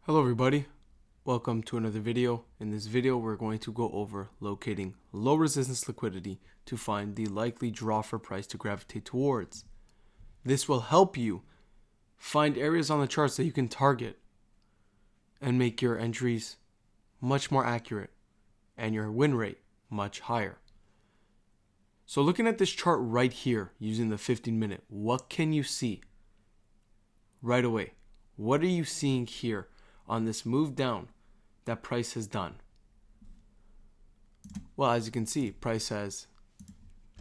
Hello everybody, welcome to another video. In this video we're going to go over locating low resistance liquidity to find the likely draw for price to gravitate towards. This will help you find areas on the charts that you can target and make your entries much more accurate and your win rate much higher. So looking at this chart right here using the 15-minute, what can you see right away? What are you seeing here on this move down that price has done? Well, as you can see, price has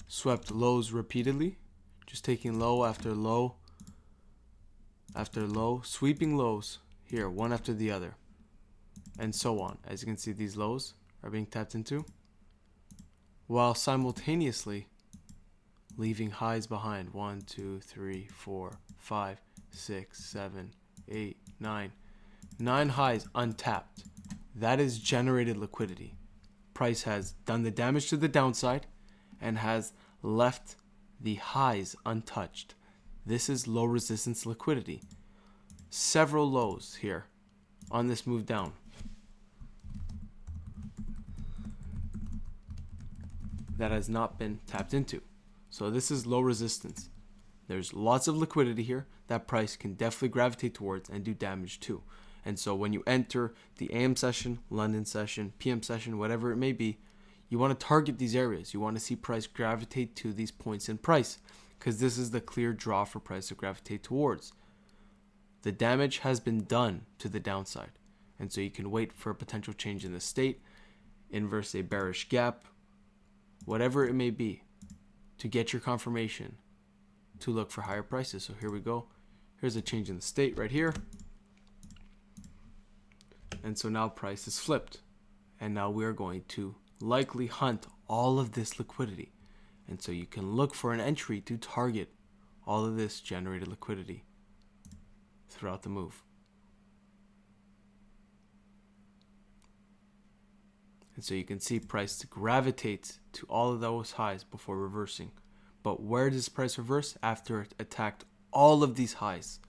swept lows repeatedly, just taking low after low after low, sweeping lows here one after the other, and so on. As you can see, these lows are being tapped into while simultaneously leaving highs behind. 1, 2, 3, 4, 5, 6, 7, 8, 9. 9 highs untapped. That is generated liquidity. Price has done the damage to the downside and has left the highs untouched. This is low resistance liquidity. Several lows here on this move down. That has not been tapped into. So this is low resistance. There's lots of liquidity here that price can definitely gravitate towards and do damage to. And so when you enter the AM session, London session, PM session, whatever it may be, you want to target these areas. You want to see price gravitate to these points in price because this is the clear draw for price to gravitate towards. The damage has been done to the downside. And so you can wait for a potential change in the state, inverse a bearish gap, whatever it may be, to get your confirmation to look for higher prices. So here we go. Here's a change in the state right here. And so now price is flipped. And now we are going to likely hunt all of this liquidity. And so you can look for an entry to target all of this generated liquidity throughout the move. And so you can see price gravitates to all of those highs before reversing. But where does price reverse? After it attacked all of these highs.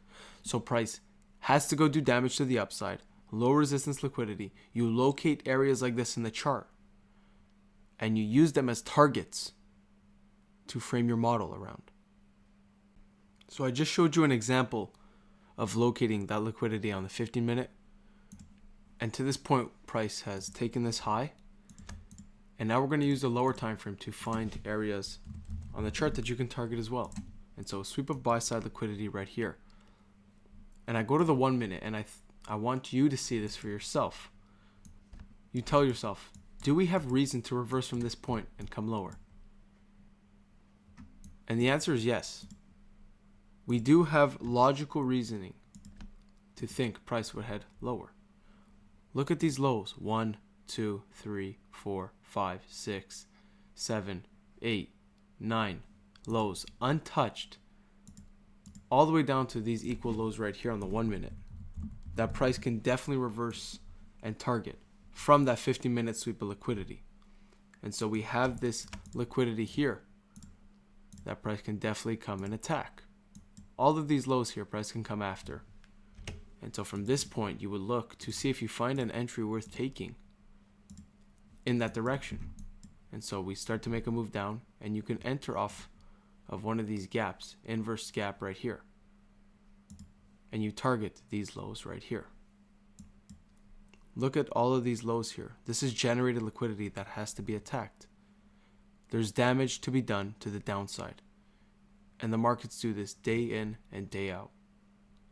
So price has to go do damage to the upside. Low resistance liquidity. You locate areas like this in the chart and you use them as targets to frame your model around. So I just showed you an example of locating that liquidity on the 15-minute. And to this point, price has taken this high. And now we're going to use the lower time frame to find areas on the chart that you can target as well. And so sweep of buy side liquidity right here. And I go to the 1 minute and I want you to see this for yourself. You tell yourself, do we have reason to reverse from this point and come lower? And the answer is yes. We do have logical reasoning to think price would head lower. Look at these lows. 1, 2, 3, 4, 5, 6, 7, 8, 9 lows untouched. All the way down to these equal lows right here on the 1 minute. That price can definitely reverse and target from that 15-minute sweep of liquidity. And so we have this liquidity here that price can definitely come and attack. All of these lows here price can come after. And so from this point you would look to see if you find an entry worth taking in that direction. And so we start to make a move down and you can enter off of one of these gaps, inverse gap right here. And you target these lows right here. Look at all of these lows here. This is generated liquidity that has to be attacked. There's damage to be done to the downside. And the markets do this day in and day out.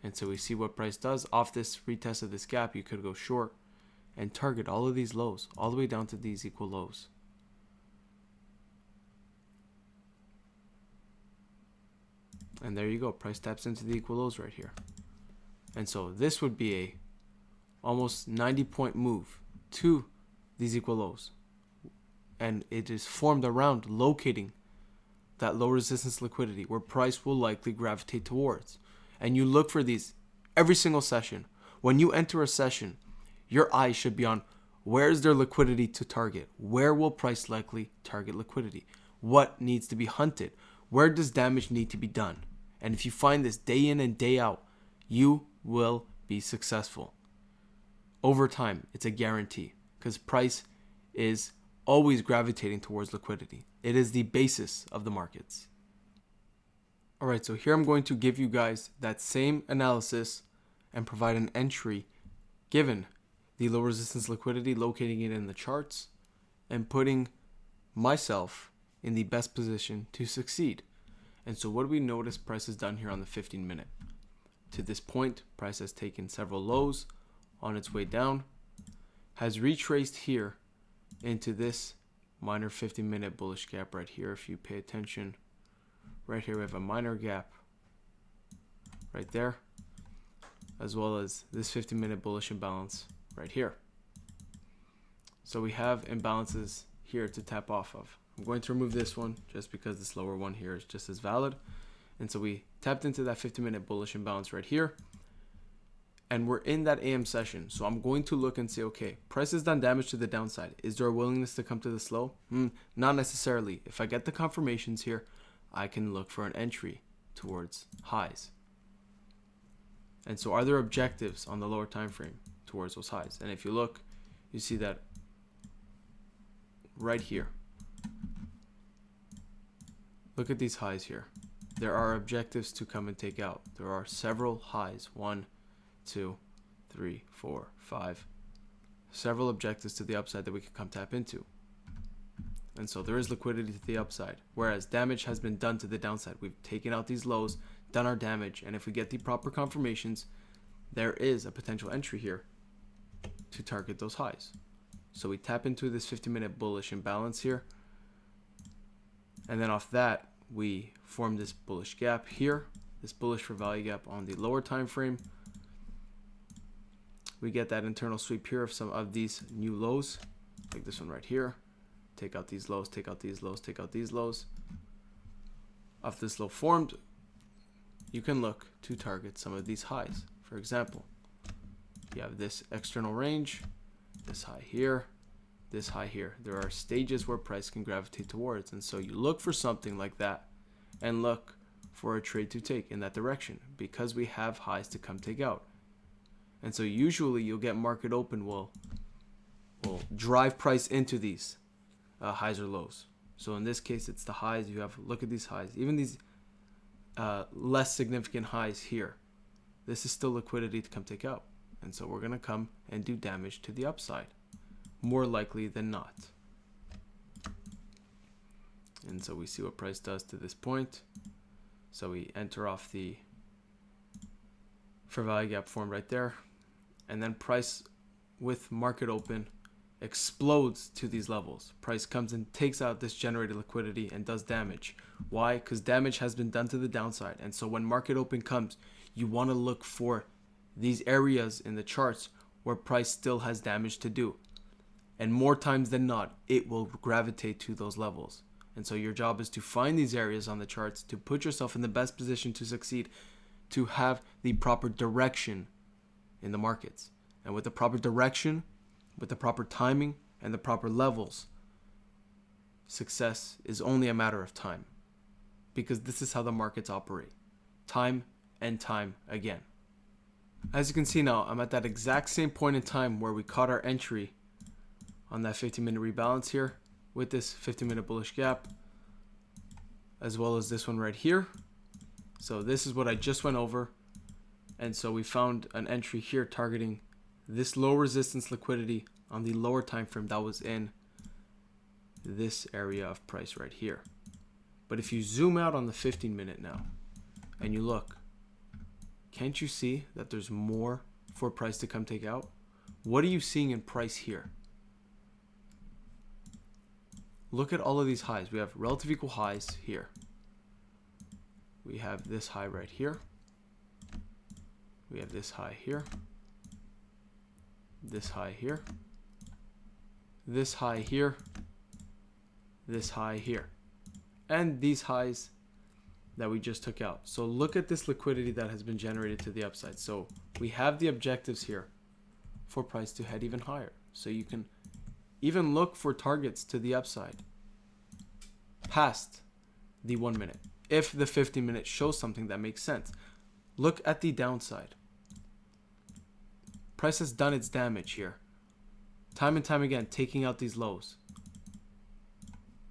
And so we see what price does. Off this retest of this gap, you could go short and target all of these lows, all the way down to these equal lows. And there you go. Price taps into the equal lows right here. And so this would be a almost 90-point move to these equal lows. And it is formed around locating that low resistance liquidity where price will likely gravitate towards. And you look for these every single session. When you enter a session, your eyes should be on where is there liquidity to target? Where will price likely target liquidity? What needs to be hunted? Where does damage need to be done? And if you find this day in and day out, you will be successful. over time, it's a guarantee because price is always gravitating towards liquidity. It is the basis of the markets. All right, so here I'm going to give you guys that same analysis and provide an entry given the low resistance liquidity, locating it in the charts and putting myself in the best position to succeed. And so what do we notice price has done here on the 15-minute? To this point, price has taken several lows on its way down, has retraced here into this minor 15-minute bullish gap right here. If you pay attention, right here we have a minor gap right there, as well as this 15-minute bullish imbalance right here. So we have imbalances here to tap off of. I'm going to remove this one just because this lower one here is just as valid. And so we tapped into that 15-minute bullish imbalance right here. And we're in that AM session. So I'm going to look and say, okay, price has done damage to the downside. Is there a willingness to come to this low? Not necessarily. If I get the confirmations here, I can look for an entry towards highs. And so are there objectives on the lower time frame towards those highs? And if you look, you see that right here. Look at these highs here. There are objectives to come and take out. There are several highs. 1, 2, 3, 4, 5. Several objectives to the upside that we can come tap into. And so there is liquidity to the upside, whereas damage has been done to the downside. We've taken out these lows, done our damage, and if we get the proper confirmations, there is a potential entry here to target those highs. So we tap into this 50-minute bullish imbalance here, and then off that we form this bullish gap here, this bullish for value gap on the lower time frame. We get that internal sweep here of some of these new lows, like this one right here. Take out these lows, take out these lows, take out these lows. Off this low formed, you can look to target some of these highs. For example, you have this external range, this high here, this high here. There are stages where price can gravitate towards, and so you look for something like that and look for a trade to take in that direction because we have highs to come take out. And so usually you'll get market open will drive price into these highs or lows. So in this case, it's the highs. You have, look at these highs, even these less significant highs here. This is still liquidity to come take out. And so we're going to come and do damage to the upside, more likely than not. And so we see what price does to this point. So we enter off the fair value gap formed right there. And then price with market open explodes to these levels. Price comes and takes out this generated liquidity and does damage. Why? Because damage has been done to the downside. And so when market open comes, you want to look for these areas in the charts where price still has damage to do. And more times than not, it will gravitate to those levels. And so your job is to find these areas on the charts, to put yourself in the best position to succeed, to have the proper direction in the markets. And with the proper direction, with the proper timing, and the proper levels, success is only a matter of time. Because this is how the markets operate. Time and time again. As you can see now, I'm at that exact same point in time where we caught our entry on that 15-minute rebalance here with this 15-minute bullish gap, as well as this one right here. So this is what I just went over. And so we found an entry here targeting this low resistance liquidity on the lower time frame that was in this area of price right here. But if you zoom out on the 15-minute now and you look, can't you see that there's more for price to come take out? What are you seeing in price here? Look at all of these highs. We have relative equal highs here. We have this high right here. We have this high here. This high here. This high here. This high here. And these highs that we just took out. So look at this liquidity that has been generated to the upside. So we have the objectives here for price to head even higher. So you can even look for targets to the upside past the 1 minute. If the 15-minute shows something that makes sense. Look at the downside. Price has done its damage here. Time and time again, taking out these lows.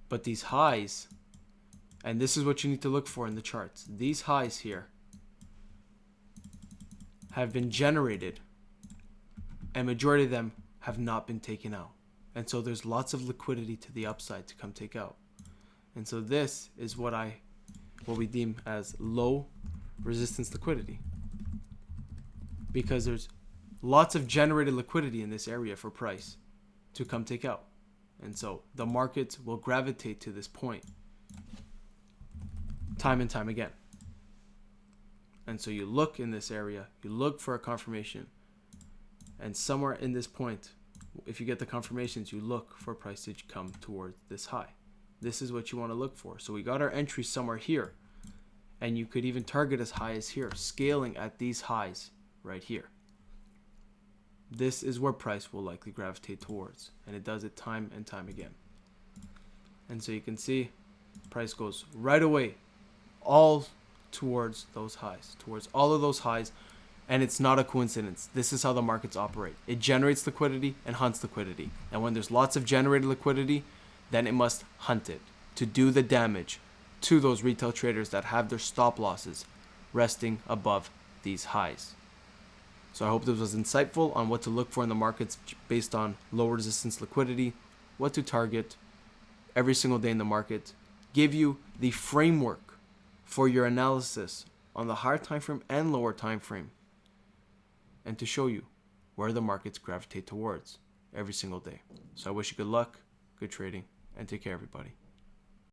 But these highs, and this is what you need to look for in the charts. These highs here have been generated, and majority of them have not been taken out. And so there's lots of liquidity to the upside to come take out. And so this is what we deem as low resistance liquidity, because there's lots of generated liquidity in this area for price to come take out. And so the markets will gravitate to this point time and time again. And so you look in this area, you look for a confirmation, and somewhere in this point, if you get the confirmations, you look for price to come towards this high. This is what you want to look for. So we got our entry somewhere here, and you could even target as high as here, scaling at these highs right here. This is where price will likely gravitate towards, and it does it time and time again. And so you can see price goes right away all towards those highs, towards all of those highs, and it's not a coincidence. This is how the markets operate. It generates liquidity and hunts liquidity. And when there's lots of generated liquidity, then it must hunt it to do the damage to those retail traders that have their stop losses resting above these highs. So I hope this was insightful on what to look for in the markets based on low resistance liquidity, what to target every single day in the market, give you the framework for your analysis on the higher time frame and lower time frame, and to show you where the markets gravitate towards every single day. So I wish you good luck, good trading, and take care, everybody.